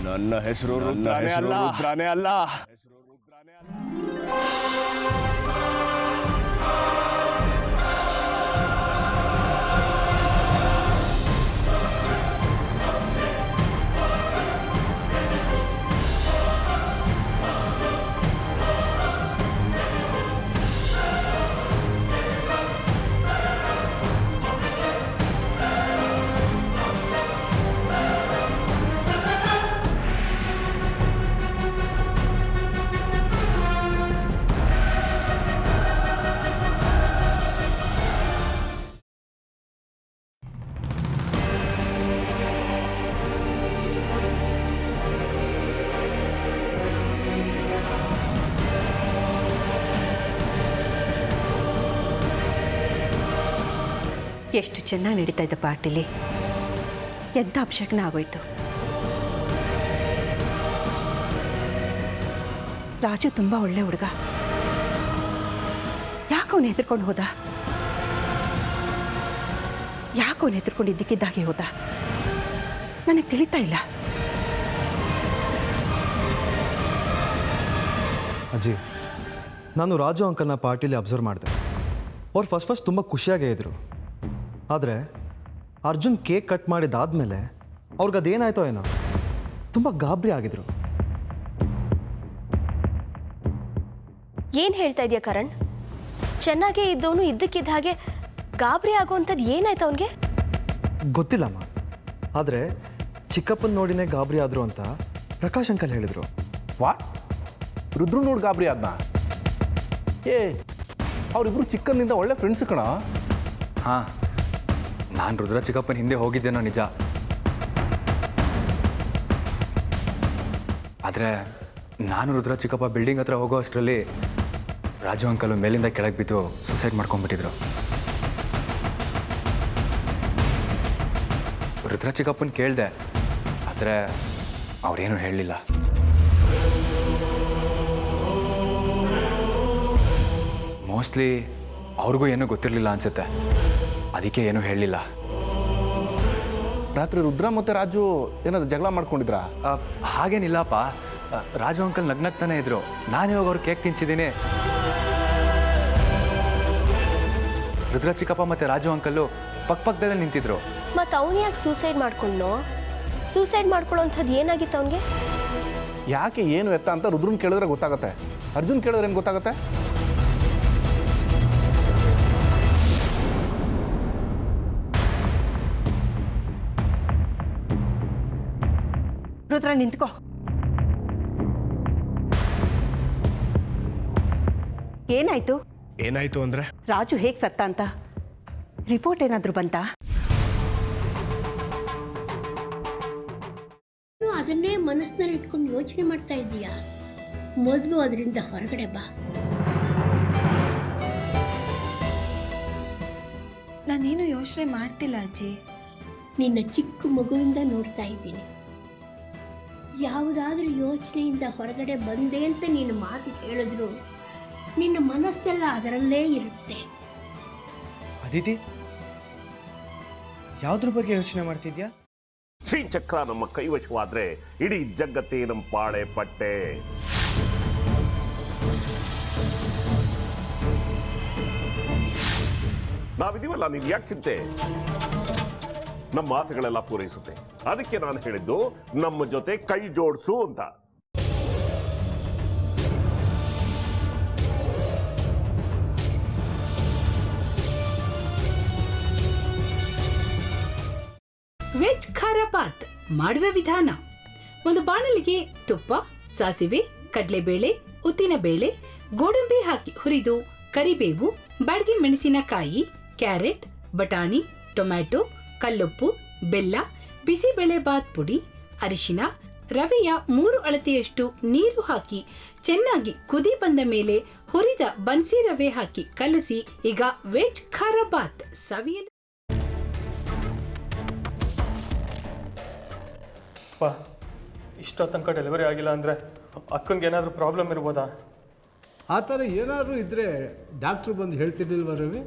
ನನ್ನ ಹೆಸರು ರುದ್ರಾನೇ ಅಲ್ಲ. ಎಷ್ಟು ಚೆನ್ನಾಗಿ ನಡೀತಾ ಇದ್ದ ಪಾರ್ಟಿಲಿ ಎಂಥ ಅಪಶಕನ ಆಗೋಯ್ತು. ರಾಜು ತುಂಬ ಒಳ್ಳೆ ಹುಡುಗ. ಯಾಕವನು ಹೆದರ್ಕೊಂಡು ಹೋದ? ಯಾಕವನು ಹೆದರ್ಕೊಂಡು ಇದ್ದಕ್ಕಿದ್ದಾಗೆ ಹೋದ? ನನಗೆ ತಿಳಿತಾ ಇಲ್ಲ. ಅಜ್ಜಿ, ನಾನು ರಾಜು ಅಂಕಲ್ನ ಪಾರ್ಟಿಲಿ ಅಬ್ಸರ್ವ್ ಮಾಡಿದೆ. ಅವ್ರು ಫಸ್ಟ್ ತುಂಬ ಖುಷಿಯಾಗೇ ಇದ್ದರು. ಆದರೆ ಅರ್ಜುನ್ ಕೇಕ್ ಕಟ್ ಮಾಡಿದಾದ್ಮೇಲೆ ಅವ್ರಿಗೆ ಅದೇನಾಯ್ತೋ ಏನೋ ತುಂಬ ಗಾಬರಿ ಆಗಿದ್ರು. ಏನು ಹೇಳ್ತಾ ಇದೆಯಾ ಕರಣ್? ಚೆನ್ನಾಗೇ ಇದ್ದವನು ಇದ್ದಕ್ಕಿದ್ದ ಹಾಗೆ ಗಾಬರಿ ಆಗೋವಂಥದ್ದು ಏನಾಯ್ತು ಅವನಿಗೆ? ಗೊತ್ತಿಲ್ಲಮ್ಮ, ಆದರೆ ಚಿಕ್ಕಪ್ಪನ ನೋಡಿನೇ ಗಾಬರಿ ಆದರು ಅಂತ ಪ್ರಕಾಶ್ ಅಂಕಲ್ ಹೇಳಿದರು. ರುದ್ರು ನೋಡಿ ಗಾಬರಿ ಆದ್ನ? ಅವರಿಬ್ರು ಚಿಕ್ಕಂದಿಂದ ಒಳ್ಳೆ ಫ್ರೆಂಡ್ಸ್ ಕಣ. ಹಾಂ, ನಾನು ರುದ್ರ ಚಿಕ್ಕಪ್ಪನ ಹಿಂದೆ ಹೋಗಿದ್ದೇನೋ ನಿಜ. ಆದರೆ ನಾನು ರುದ್ರ ಚಿಕ್ಕಪ್ಪ ಬಿಲ್ಡಿಂಗ್ ಹತ್ರ ಹೋಗೋ ಅಷ್ಟರಲ್ಲಿ ರಾಜು ಅಂಕಲು ಮೇಲಿಂದ ಕೆಳಗೆ ಬಿದ್ದು ಸೂಸೈಡ್ ಮಾಡ್ಕೊಂಡ್ಬಿಟ್ಟಿದ್ರು. ರುದ್ರ ಚಿಕ್ಕಪ್ಪನ ಕೇಳಿದೆ, ಆದರೆ ಅವರೇನು ಹೇಳಲಿಲ್ಲ. ಮೋಸ್ಟ್ಲಿ ಅವ್ರಿಗೂ ಏನೂ ಗೊತ್ತಿರಲಿಲ್ಲ ಅನಿಸುತ್ತೆ, ಅದಕ್ಕೆ ಏನೂ ಹೇಳಲಿಲ್ಲ. ರಾತ್ರಿ ರುದ್ರ ಮತ್ತು ರಾಜು ಏನಾದ್ರು ಜಗಳ ಮಾಡ್ಕೊಂಡಿದ್ರಾ? ಹಾಗೇನಿಲ್ಲಪ್ಪ. ರಾಜು ಅಂಕಲ್ ನಗ್ನಗ್ತಾನೆ ಇದ್ರು. ನಾನು ಇವಾಗ ಅವ್ರು ಕೇಕ್ ತಿನ್ಸಿದ್ದೀನಿ. ರುದ್ರ ಚಿಕ್ಕಪ್ಪ ಮತ್ತು ರಾಜು ಅಂಕಲ್ಲು ಪಕ್ಕದಲ್ಲೇ ನಿಂತಿದ್ರು. ಮತ್ತು ಅವನು ಯಾಕೆ ಸೂಸೈಡ್ ಮಾಡ್ಕೊಂಡ್ನೋ? ಸೂಸೈಡ್ ಮಾಡ್ಕೊಳ್ಳೋಂಥದ್ದು ಏನಾಗಿತ್ತು ಅವನಿಗೆ? ಯಾಕೆ ಏನು ಎತ್ತ ಅಂತ ರುದ್ರನ್ ಕೇಳಿದ್ರೆ ಗೊತ್ತಾಗುತ್ತೆ, ಅರ್ಜುನ್ ಕೇಳಿದ್ರೆ ಏನು ಗೊತ್ತಾಗುತ್ತೆ? ರುದ್ರ ನಿಂತ್ಕೋ. ಏನಾಯ್ತು ಅಂದ್ರೆ ರಾಜು ಹೇಗೆ ಸತ್ತ ಅಂತ ರಿಪೋರ್ಟ್ ಏನಾದರೂ ಬಂತಾ? ಅದನ್ನೇ ಮನಸ್ಸಿನಲ್ಲಿ ಇಟ್ಕೊಂಡು ಯೋಚನೆ ಮಾಡ್ತಾ ಇದ್ದೀಯಾ? ಮೊದಲು ಅದರಿಂದ ಹೊರಗಡೆ ಬಾ. ನಾನೇನು ಯೋಚನೆ ಮಾಡ್ತಿಲ್ಲ ಅಜ್ಜಿ. ನಿನ್ನ ಚಿಕ್ಕ ಮಗುವಿಂದ ನೋಡ್ತಾ ಇದ್ದೀನಿ. ಯಾವುದಾದ್ರೂ ಯೋಚನೆಯಿಂದ ಹೊರಗಡೆ ಬಂದೆ ಅಂತ ನೀನು ಮಾತು ಹೇಳಿದ್ರು ನಿನ್ನ ಮನಸ್ಸೆಲ್ಲ ಅದರಲ್ಲೇ ಇರುತ್ತೆ. ಅದಿತಿ, ಯಾವುದ್ರ ಬಗ್ಗೆ ಯೋಚನೆ ಮಾಡ್ತಿದ್ಯಾ? ಶ್ರೀಚಕ್ರ ನಮ್ಮ ಕೈವಶವಾದ್ರೆ ಇಡೀ ಜಗತ್ತೇ ನಮ್ಮ ಪಾಳೆ ಪಟ್ಟೆ. ನಾವಿದೀವಲ್ಲ, ನೀವು ಯಾಕೆ ಚಿಂತೆ? ನಮ್ಮ ಆಸೆಗಳೆಲ್ಲ ಪೂರೈಸುತ್ತೆ. ಅದಕ್ಕೆ ನಾನು ಹೇಳಿದ್ದು ನಮ್ಮ ಜೊತೆ ಕೈ ಜೋಡಿಸು ಅಂತ. ವೆಜ್ ಖಾರ ಬಾತ್ ಮಾಡುವ ವಿಧಾನ: ಒಂದು ಬಾಣಲಿಗೆ ತುಪ್ಪ, ಸಾಸಿವೆ, ಕಡಲೆಬೇಳೆ, ಉದ್ದಿನಬೇಳೆ, ಗೋಡಂಬಿ ಹಾಕಿ ಹುರಿದು ಕರಿಬೇವು, ಬಾಡಿಗೆ ಮೆಣಸಿನಕಾಯಿ, ಕ್ಯಾರೆಟ್, ಬಟಾಣಿ, ಟೊಮ್ಯಾಟೊ, ಕಲ್ಲುಪ್ಪು, ಬೆಲ್ಲ, ಬಿಸಿಬೇಳೆ ಬಾತ್ ಪುಡಿ, ಅರಿಶಿನ, ರವೆಯ 3 ಅಳತೆಯಷ್ಟು ನೀರು ಹಾಕಿ ಚೆನ್ನಾಗಿ ಕುದಿ ಬಂದ ಮೇಲೆ ಹುರಿದ ಬನ್ಸಿ ರವೆ ಹಾಕಿ ಕಲಸಿ. ಈಗ ವೆಜ್ ಖಾರ ಬಾತ್ ಸವಿಯಲು. ಇಷ್ಟೋ ತನಕ ಡೆಲಿವರಿ ಆಗಿಲ್ಲ ಅಂದರೆ ಅಕ್ಕನಿಗೆ ಏನಾದರೂ ಪ್ರಾಬ್ಲಮ್ ಇರ್ಬೋದಾ? ಆ ಥರ ಏನಾದರೂ ಇದ್ದರೆ ಡಾಕ್ಟ್ರು ಬಂದು ಹೇಳ್ತಿರ್ಲಿಲ್ವ ರವಿ?